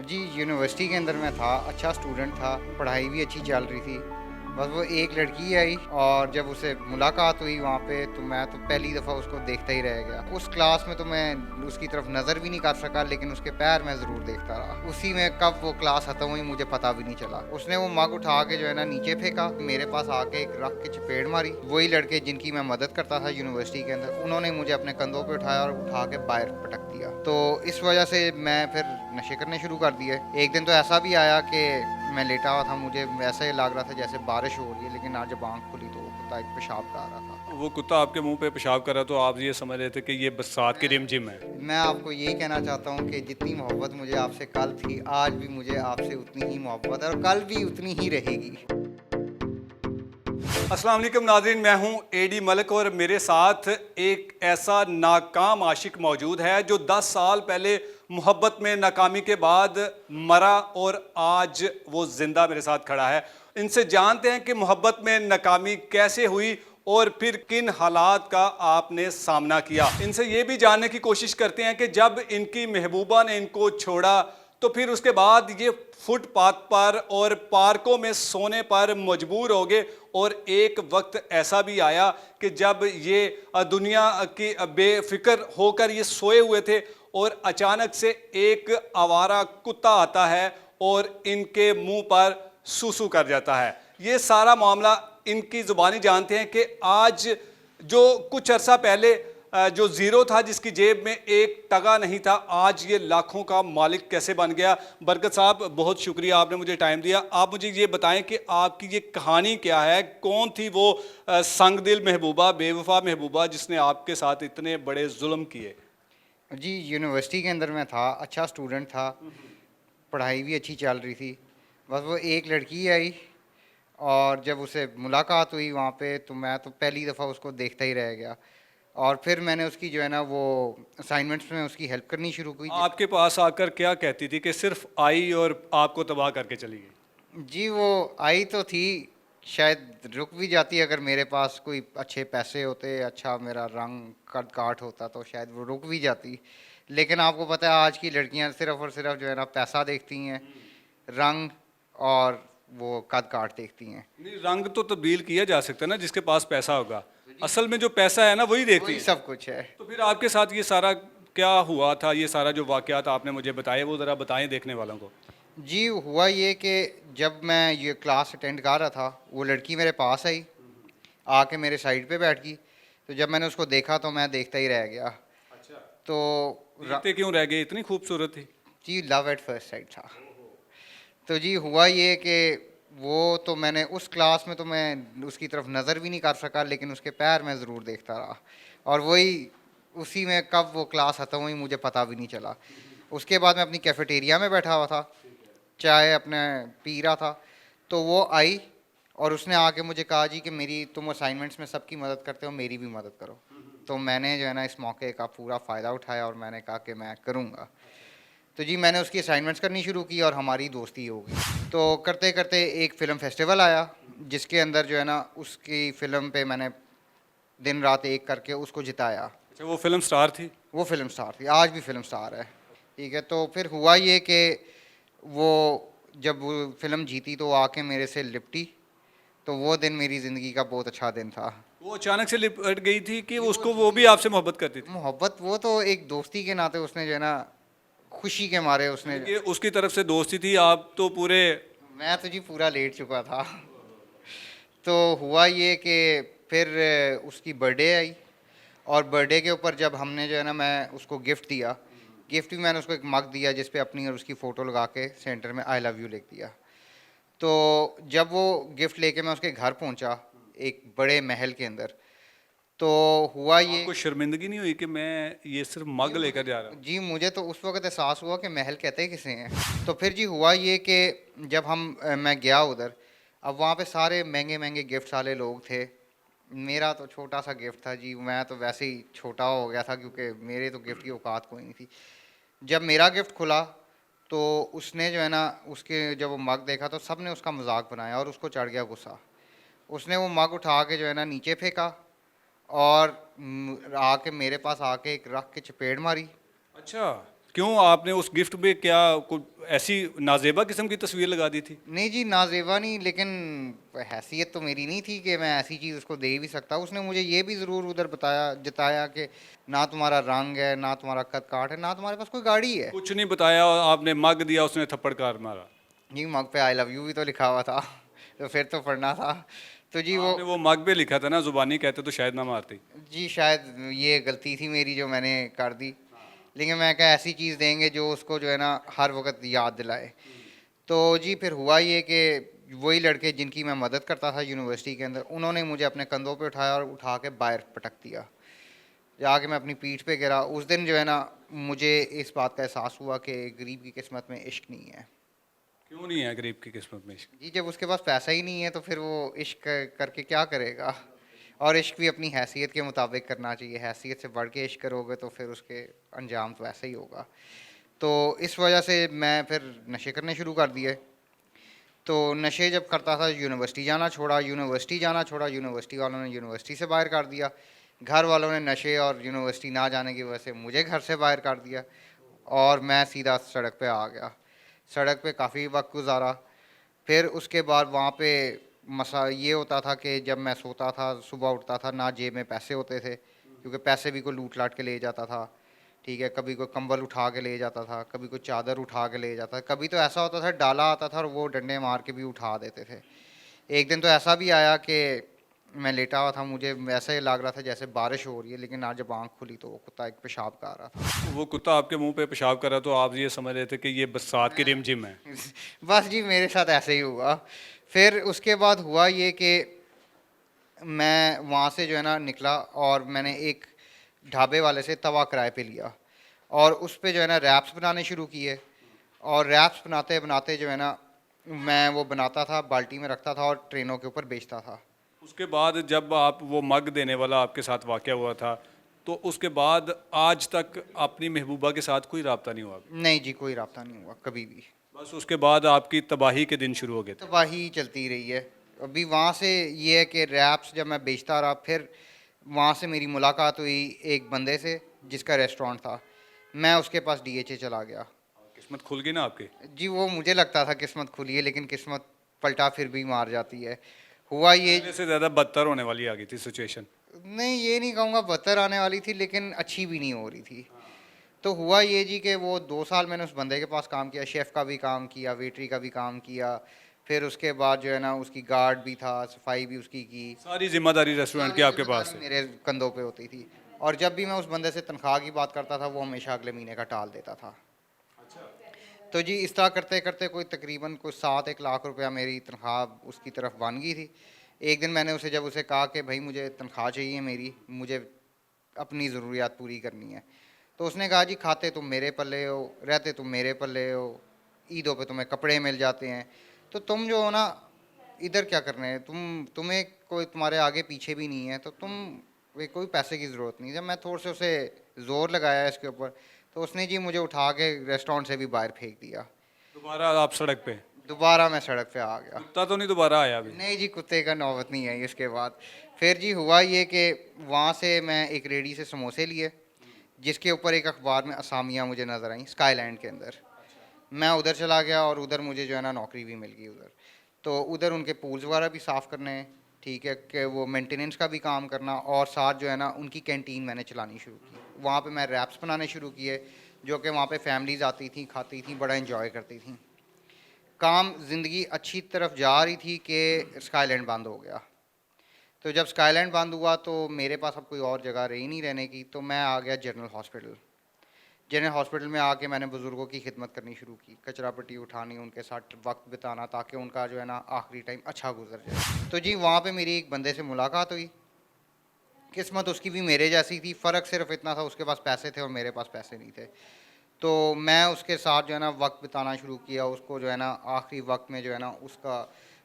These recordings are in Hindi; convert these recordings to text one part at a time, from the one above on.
जी, यूनिवर्सिटी के अंदर मैं था, अच्छा स्टूडेंट था, पढ़ाई भी अच्छी चल रही थी। बस वो एक लड़की आई और जब उससे मुलाकात हुई वहाँ पे तो मैं तो पहली दफ़ा उसको देखता ही रह गया। उस क्लास में तो मैं उसकी तरफ नज़र भी नहीं कर सका लेकिन उसके पैर मैं ज़रूर देखता रहा। उसी में कब वो क्लास ख़त्म हुई मुझे पता भी नहीं चला। उसने वो मग उठा के जो है ना नीचे फेंका, मेरे पास आके एक रख के चपेट मारी। वही लड़के जिनकी मैं मदद करता था यूनिवर्सिटी के अंदर, उन्होंने मुझे अपने कंधों पे उठाया और उठा के बाहर पटक दिया। तो इस वजह से मैं फिर नशे करने शुरू कर दिए। एक दिन तो ऐसा भी आया कि मैं लेटा हुआ था, मुझे ऐसा ही लग रहा था जैसे बारिश हो रही है, लेकिन आज जब आँख खुली तो वो कुत्ता एक पेशाब कर रहा था। वो कुत्ता आपके मुंह पे पेशाब कर रहा तो आप ये समझ रहे थे कि ये बरसात की रिमझिम है। मैं आपको यही कहना चाहता हूँ कि जितनी मोहब्बत मुझे आपसे कल थी, आज भी मुझे आपसे उतनी ही मोहब्बत है और कल भी उतनी ही रहेगी। अस्सलाम वालेकुम नाज़रीन, मैं हूं एडी मलिक और मेरे साथ एक ऐसा नाकाम आशिक मौजूद है जो 10 साल पहले मोहब्बत में नाकामी के बाद मरा और आज वो जिंदा मेरे साथ खड़ा है। इनसे जानते हैं कि मोहब्बत में नाकामी कैसे हुई और फिर किन हालात का आपने सामना किया। इनसे ये भी जानने की कोशिश करते हैं कि जब इनकी महबूबा ने इनको छोड़ा तो फिर उसके बाद ये फुटपाथ पर और पार्कों में सोने पर मजबूर हो गए और एक वक्त ऐसा भी आया कि जब ये दुनिया की बेफिक्र होकर ये सोए हुए थे और अचानक से एक आवारा कुत्ता आता है और इनके मुंह पर सूसू कर जाता है। ये सारा मामला इनकी ज़ुबानी जानते हैं कि आज जो कुछ अरसा पहले जो ज़ीरो था जिसकी जेब में एक टका नहीं था, आज ये लाखों का मालिक कैसे बन गया। बरकत साहब, बहुत शुक्रिया, आपने मुझे टाइम दिया। आप मुझे ये बताएं कि आपकी ये कहानी क्या है, कौन थी वो संगदिल महबूबा, बेवफा महबूबा जिसने आपके साथ इतने बड़े जुल्म किए। जी, यूनिवर्सिटी के अंदर मैं था, अच्छा स्टूडेंट था, पढ़ाई भी अच्छी चल रही थी। बस वो एक लड़की आई और जब उससे मुलाकात हुई वहाँ पे तो मैं तो पहली दफ़ा उसको देखता ही रह गया। और फिर मैंने उसकी जो है ना वो असाइनमेंट्स में उसकी हेल्प करनी शुरू की। आपके पास आकर क्या कहती थी कि सिर्फ आई और आपको तबाह करके चली गई? जी, वो आई तो थी, शायद रुक भी जाती अगर मेरे पास कोई अच्छे पैसे होते, अच्छा मेरा रंग कद काठ होता तो शायद वो रुक भी जाती। लेकिन आपको पता है आज की लड़कियां सिर्फ़ और सिर्फ जो है ना पैसा देखती हैं, रंग और वो कद काठ देखती हैं। नहीं, रंग तो तब्दील किया जा सकता है ना, जिसके पास पैसा होगा। असल में जो पैसा है ना वही देखती वही है। सब कुछ है। तो फिर आपके साथ ये सारा क्या हुआ था, ये सारा जो वाकयात आपने मुझे बताए वो ज़रा बताएं देखने वालों को। जी, हुआ ये कि जब मैं ये क्लास अटेंड कर रहा था, वो लड़की मेरे पास आई, आके मेरे साइड पे बैठ गई। तो जब मैंने उसको देखा तो मैं देखता ही रह गया। अच्छा, तो र देखते क्यों रह गए, इतनी खूबसूरत थी? जी, लव एट फर्स्ट साइट था। तो जी हुआ ये कि वो तो मैंने उस क्लास में तो मैं उसकी तरफ नज़र भी नहीं कर सका लेकिन उसके पैर मैं ज़रूर देखता रहा। और वही उसी में कब वो क्लास ख़त्म हुई मुझे पता भी नहीं चला। उसके बाद मैं अपनी कैफ़ेटेरिया में बैठा हुआ था, चाय अपने पी रहा था, तो वो आई और उसने आके मुझे कहा जी कि मेरी तुम असाइनमेंट्स में सबकी मदद करते हो, मेरी भी मदद करो। तो मैंने जो है ना इस मौके का पूरा फ़ायदा उठाया और मैंने कहा कि मैं करूँगा। तो जी मैंने उसकी असाइनमेंट्स करनी शुरू की और हमारी दोस्ती हो गई। तो करते करते एक फ़िल्म फेस्टिवल आया जिसके अंदर जो है ना उसकी फ़िल्म पे मैंने दिन रात एक करके उसको जिताया। अच्छा, वो फिल्म स्टार थी? वो फ़िल्म स्टार थी, आज भी फ़िल्म स्टार है। ठीक है, तो फिर हुआ ये कि वो जब वो फ़िल्म जीती तो वो आके मेरे से लिपटी, तो वो दिन मेरी ज़िंदगी का बहुत अच्छा दिन था। वो अचानक से लिपट गई थी कि जी उसको वो भी आपसे मोहब्बत करती थी? मोहब्बत वो तो एक दोस्ती के नाते उसने जो है ना खुशी के मारे उसने। यानी कि उसकी तरफ से दोस्ती थी, आप तो पूरे। मैं तो जी पूरा लेट चुका था। तो हुआ ये कि फिर उसकी बर्थडे आई और बर्थडे के ऊपर जब हमने जो है ना मैं उसको गिफ्ट दिया, गिफ्ट भी मैंने उसको एक मग दिया जिस पे अपनी और उसकी फ़ोटो लगा के सेंटर में आई लव यू लिख दिया। तो जब वो गिफ्ट लेके मैं उसके घर पहुंचा एक बड़े महल के अंदर, तो हुआ ये। आपको शर्मिंदगी नहीं हुई कि मैं ये सिर्फ जी मग मुझे लेकर जा रहा हूँ? जी मुझे तो उस वक़्त एहसास हुआ कि महल कहते किसे हैं। तो फिर जी हुआ ये कि जब मैं गया उधर, अब वहाँ पे सारे महँगे-महँगे गिफ्ट्स वाले लोग थे। मेरा तो छोटा-सा गिफ्ट था जी, मैं तो वैसे ही छोटा हो गया था क्योंकि मेरे तो गिफ्ट की औकात कोई नहीं थी। जब मेरा गिफ्ट खुला, तो उसने जो है ना उसके जब वो मग देखा तो सबने उसका मज़ाक बनाया और उसको चढ़ गया गुस्सा। उसने वो मग उठा के जो है ना नीचे फेंका और आके मेरे पास आके एक रख के चपेट मारी। अच्छा, क्यों आपने उस गिफ्ट में क्या कुछ ऐसी नाजेबा किस्म की तस्वीर लगा दी थी? नहीं जी, नाजेबा नहीं, लेकिन हैसियत तो मेरी नहीं थी कि मैं ऐसी चीज़ उसको दे भी सकता। उसने मुझे ये भी ज़रूर उधर बताया जताया कि ना तुम्हारा रंग है, ना तुम्हारा कद काठ है, ना तुम्हारे पास कोई गाड़ी है। कुछ नहीं बताया और आपने मग दिया, उसने थप्पड़ कार मारा। जी, मग पे आई लव यू भी तो लिखा हुआ था तो फिर तो पढ़ना था। तो जी वो आपने वो मग पे लिखा था ना, जुबानी कहते तो शायद ना मारती। जी शायद ये गलती थी मेरी जो मैंने कर दी, लेकिन मैं क्या, ऐसी चीज़ देंगे जो उसको जो है ना हर वक्त याद दिलाए। तो जी फिर हुआ ये कि वही लड़के जिनकी मैं मदद करता था यूनिवर्सिटी के अंदर, उन्होंने मुझे अपने कंधों पे उठाया और उठा के बाहर पटक दिया। जाके मैं अपनी पीठ पे गिरा। उस दिन जो है ना मुझे इस बात का एहसास हुआ कि गरीब की किस्मत में इश्क नहीं है। क्यों नहीं है गरीब की किस्मत में इश्क? जी जब उसके पास पैसा ही नहीं है तो फिर वो इश्क करके क्या करेगा। और इश्क भी अपनी हैसियत के मुताबिक करना चाहिए। हैसियत से बढ़ के इश्क करोगे तो फिर उसके अंजाम तो ऐसा ही होगा। तो इस वजह से मैं फिर नशे करने शुरू कर दिए। तो नशे जब करता था यूनिवर्सिटी जाना छोड़ा, यूनिवर्सिटी जाना छोड़ा, यूनिवर्सिटी वालों ने यूनिवर्सिटी से बाहर कर दिया। घर वालों ने नशे और यूनिवर्सिटी ना जाने की वजह से मुझे घर से बाहर कर दिया और मैं सीधा सड़क पे आ गया। सड़क पे काफ़ी वक्त गुजारा। फिर उसके बाद वहाँ पे मसा ये होता था कि जब मैं सोता था, सुबह उठता था, ना जेब में पैसे होते थे, क्योंकि पैसे भी कोई लूट लाट के ले जाता था। ठीक है, कभी कोई कंबल उठा के ले जाता था, कभी कोई चादर उठा के ले जाता था, कभी तो ऐसा होता था डाला आता था और वो डंडे मार के भी उठा देते थे। एक दिन तो ऐसा भी आया कि मैं लेटा हुआ था, मुझे ऐसा ही लग रहा था जैसे बारिश हो रही है, लेकिन आज जब आँख खुली तो वो कुत्ता एक पेशाब कर रहा था। वो कुत्ता आपके मुंह पे पेशाब कर रहा तो आप ये समझ रहे थे कि ये बरसात की रिमझिम है? बस जी मेरे साथ ऐसे ही हुआ। फिर उसके बाद हुआ ये कि मैं वहाँ से जो है ना निकला और मैंने एक ढाबे वाले से तवा किराए पे लिया और उस पे जो है ना रैप्स बनाने शुरू किए। और रैप्स बनाते बनाते जो है ना मैं वो बनाता था, बाल्टी में रखता था और ट्रेनों के ऊपर बेचता था। उसके बाद जब आप वो मग देने वाला आपके साथ वाकया हुआ था, तो उसके बाद आज तक अपनी महबूबा के साथ कोई राब्ता नहीं हुआ? नहीं जी, कोई राब्ता नहीं हुआ कभी भी। बस उसके बाद आपकी तबाही के दिन शुरू हो गए थे? तबाही चलती रही है। अभी वहाँ से ये है कि रैप्स जब मैं बेचता रहा, फिर वहाँ से मेरी मुलाकात हुई एक बंदे से जिसका रेस्टोरेंट था। मैं उसके पास डीएचए चला गया। किस्मत खुल गई ना आपकी? जी वो मुझे लगता था किस्मत खुली है, लेकिन किस्मत पलटा फिर भी मार जाती है। हुआ ये, पहले से ज़्यादा बदतर होने वाली आ गई थी सिचुएशन? नहीं ये नहीं कहूँगा बदतर आने वाली थी, लेकिन अच्छी भी नहीं हो रही थी। तो हुआ ये जी कि वो 2 साल मैंने उस बंदे के पास काम किया, शेफ़ का भी काम किया, वेटरी का भी काम किया। फिर उसके बाद जो है ना उसकी गार्ड भी था, सफाई भी उसकी की। सारी जिम्मेदारी रेस्टोरेंट की सारी आपके पास जिम्मेदारी है? मेरे कंधों पे होती थी। और जब भी मैं उस बंदे से तनख्वाह की बात करता था वो हमेशा अगले महीने का टाल देता था। तो जी इस तरह करते करते कोई तकरीबन कोई 7-1 लाख रुपया मेरी तनख्वाह उसकी तरफ बन गई थी। एक दिन मैंने उसे जब उसे कहा कि भाई मुझे तनख्वाह चाहिए मेरी, मुझे अपनी ज़रूरियात पूरी करनी है, तो उसने कहा जी खाते तुम मेरे पल्ले हो, रहते तुम मेरे पल्ले हो, ईदों पे तुम्हें कपड़े मिल जाते हैं, तो तुम जो हो ना इधर क्या करने हैं, तुम्हें कोई तुम्हारे आगे पीछे भी नहीं है, तो तुम वे कोई पैसे की ज़रूरत नहीं। जब मैं थोड़े से उसे ज़ोर लगाया इसके ऊपर, तो उसने जी मुझे उठा के रेस्टोरेंट से भी बाहर फेंक दिया। दोबारा आप सड़क पे? दोबारा मैं सड़क पे आ गया। कुत्ता तो नहीं दोबारा आया अभी? नहीं जी, कुत्ते का नौबत नहीं है इसके बाद। फिर जी हुआ ये कि वहाँ से मैं एक रेडी से समोसे लिए, जिसके ऊपर एक अखबार में असामियाँ मुझे नज़र आई स्काईलैंड के अंदर। मैं उधर चला गया और उधर मुझे जो है ना नौकरी भी मिल गई उधर। तो उधर उनके पूल्स वगैरह भी साफ़ करने, ठीक है, कि वो मेंटेनेंस का भी काम करना, और साथ जो है ना उनकी कैंटीन मैंने चलानी शुरू की। वहाँ पे मैं रैप्स बनाने शुरू किए, जो कि वहाँ पे फैमिलीज़ आती थी, खाती थी, बड़ा इन्जॉय करती थी। काम ज़िंदगी अच्छी तरफ जा रही थी कि स्काईलैंड बंद हो गया। तो जब स्काईलैंड बंद हुआ तो मेरे पास अब कोई और जगह रही नहीं रहने की, तो मैं आ गया जनरल हॉस्पिटल। जनरल हॉस्पिटल में आके मैंने बुज़ुर्गों की खिदमत करनी शुरू की, कचरा पट्टी उठानी, उनके साथ वक्त बिताना, ताकि उनका जो है ना आखिरी टाइम अच्छा गुजर जाए। तो जी वहाँ पे मेरी एक बंदे से मुलाकात हुई। किस्मत उसकी भी मेरे जैसी थी, फ़र्क सिर्फ इतना था उसके पास पैसे थे और मेरे पास पैसे नहीं थे। तो मैं उसके साथ जो है ना वक्त बिताना शुरू किया, उसको जो है ना आखिरी वक्त में जो है ना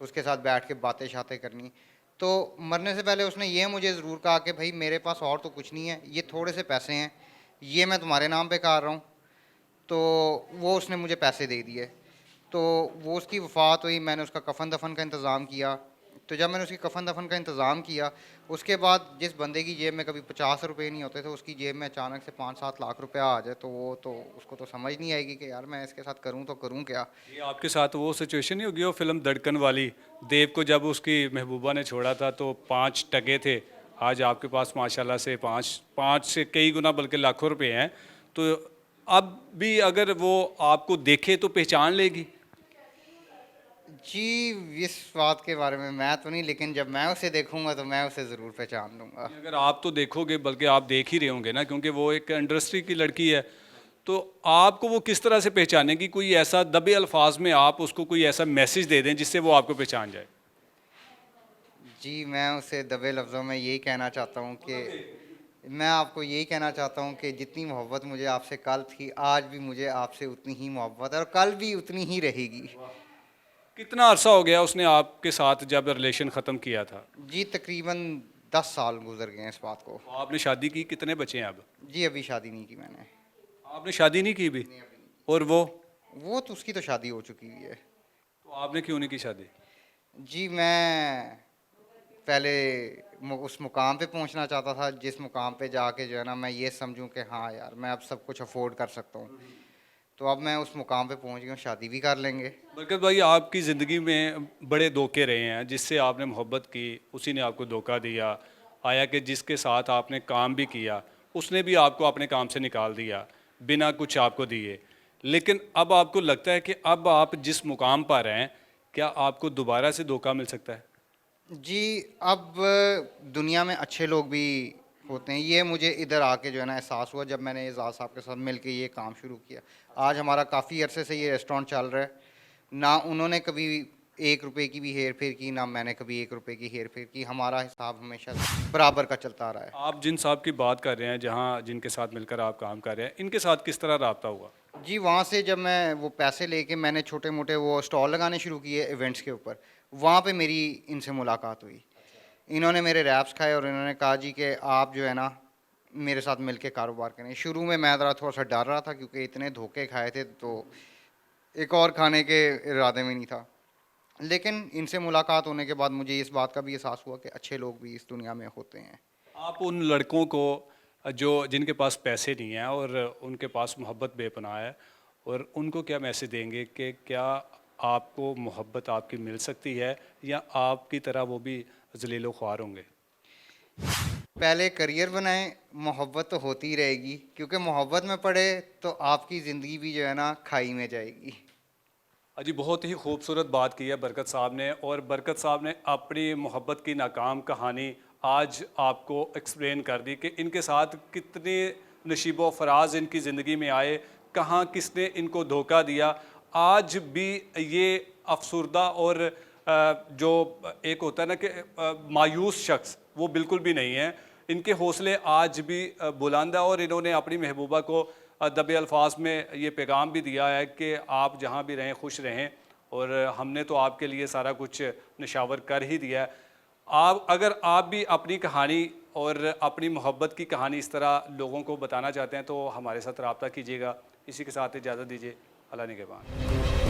उसके साथ बैठ के बातें शातें करनी। तो मरने से पहले उसने ये मुझे ज़रूर कहा कि भाई मेरे पास और तो कुछ नहीं है, ये थोड़े से पैसे हैं, ये मैं तुम्हारे नाम पे कर रहा हूँ। तो वो उसने मुझे पैसे दे दिए। तो वो उसकी वफ़ात हुई, मैंने उसका कफ़न दफन का इंतज़ाम किया। तो जब मैंने उसकी कफन दफन का इंतज़ाम किया, उसके बाद जिस बंदे की जेब में कभी 50 रुपए नहीं होते थे, उसकी जेब में अचानक से 5-7 लाख रुपया आ जाए, तो वो तो उसको तो समझ नहीं आएगी कि यार मैं इसके साथ करूँ तो करूँ क्या। ये आपके साथ वो सिचुएशन नहीं होगी वो फिल्म धड़कन वाली, देव को जब उसकी महबूबा ने छोड़ा था तो 5 टके थे, आज आपके पास माशाल्लाह से पाँच पाँच से कई गुना बल्कि लाखों रुपए हैं, तो अब भी अगर वो आपको देखे तो पहचान लेगी? जी, इस बात के बारे में मैं तो नहीं, लेकिन जब मैं उसे देखूंगा तो मैं उसे ज़रूर पहचान लूँगा। अगर आप तो देखोगे, बल्कि आप देख ही रहे होंगे ना, क्योंकि वो एक इंडस्ट्री की लड़की है, तो आपको वो किस तरह से पहचानेगी? कोई ऐसा दबे अल्फाज में आप उसको कोई ऐसा मैसेज दे दें जिससे वो आपको पहचान जाए। जी, मैं उसे दबे लफ्ज़ों में यही कहना चाहता हूँ कि मैं आपको यही कहना चाहता हूँ कि जितनी मोहब्बत मुझे आपसे कल थी, आज भी मुझे आपसे उतनी ही मोहब्बत है और कल भी उतनी ही रहेगी। कितना अरसा हो गया उसने आपके साथ जब रिलेशन ख़त्म किया था? जी, तकरीबन 10 साल गुज़र गए हैं इस बात को। तो आपने शादी की, कितने बच्चे हैं अब? जी, अभी शादी नहीं की मैंने। आपने शादी नहीं की भी? नहीं, अभी नहीं। और वो तो उसकी तो शादी हो चुकी हुई है। तो आपने क्यों नहीं की शादी? जी, मैं पहले उस मुकाम पे पहुंचना चाहता था जिस मुकाम पे जाके जो है ना मैं ये समझूं कि हाँ यार मैं अब सब कुछ अफोर्ड कर सकता हूँ। तो अब मैं उस मुकाम पे पहुंच गया हूँ, शादी भी कर लेंगे। बरकत भाई, आपकी ज़िंदगी में बड़े धोखे रहे हैं, जिससे आपने मोहब्बत की उसी ने आपको धोखा दिया, आया कि जिसके साथ आपने काम भी किया उसने भी आपको अपने काम से निकाल दिया बिना कुछ आपको दिए। लेकिन अब आपको लगता है कि अब आप जिस मुकाम पर हैं, क्या आपको दोबारा से धोखा मिल सकता है? जी, अब दुनिया में अच्छे लोग भी होते हैं, ये मुझे इधर आके जो है ना एहसास हुआ जब मैंने एजाज साहब के साथ मिल के ये काम शुरू किया। आज हमारा काफ़ी अरसे से ये रेस्टोरेंट चल रहा है। ना उन्होंने कभी 1 रुपए की भी हेर फेर की, ना मैंने कभी 1 रुपए की हेर फेर की। हमारा हिसाब हमेशा बराबर का चलता आ रहा है। आप जिन साहब की बात कर रहे हैं, जहाँ जिनके साथ मिलकर आप काम कर रहे हैं, इनके साथ किस तरह रब्ता हुआ? जी, वहाँ से जब मैं वो पैसे लेके मैंने छोटे मोटे वो स्टॉल लगाने शुरू किए इवेंट्स के ऊपर, वहाँ पे मेरी इनसे मुलाकात हुई। इन्होंने मेरे रैप्स खाए और इन्होंने कहा जी कि आप जो है ना मेरे साथ मिलके कारोबार करें। शुरू में मैं ज़रा थोड़ा सा डर रहा था क्योंकि इतने धोखे खाए थे, तो एक और खाने के इरादे में नहीं था। लेकिन इनसे मुलाकात होने के बाद मुझे इस बात का भी एहसास हुआ कि अच्छे लोग भी इस दुनिया में होते हैं। आप उन लड़कों को जो जिनके पास पैसे नहीं हैं और उनके पास मोहब्बत बेपनाह है, और उनको क्या मैसेज देंगे कि क्या आपको मोहब्बत आपकी मिल सकती है, या आपकी तरह वो भी ज़लील व ख्वार होंगे? पहले करियर बनाएं, मोहब्बत तो होती ही रहेगी, क्योंकि मोहब्बत में पड़े तो आपकी ज़िंदगी भी जो है ना खाई में जाएगी। अजी, बहुत ही खूबसूरत बात की है बरकत साहब ने, और बरकत साहब ने अपनी मोहब्बत की नाकाम कहानी आज आपको एक्सप्लेन कर दी कि इनके साथ कितने नशीबो फराज इनकी ज़िंदगी में आए, कहाँ किसने इनको धोखा दिया। आज भी ये अफसुर्दा और जो एक होता है ना कि मायूस शख्स, वो बिल्कुल भी नहीं है। इनके हौसले आज भी बुलंद है, और इन्होंने अपनी महबूबा को दबे अल्फाज में ये पैगाम भी दिया है कि आप जहाँ भी रहें खुश रहें, और हमने तो आपके लिए सारा कुछ निशावर कर ही दिया है। आप अगर आप भी अपनी कहानी और अपनी मोहब्बत की कहानी इस तरह लोगों को बताना चाहते हैं तो हमारे साथ रब्ता कीजिएगा। इसी के साथ इजाज़त दीजिए। अल्लाह निगहबान।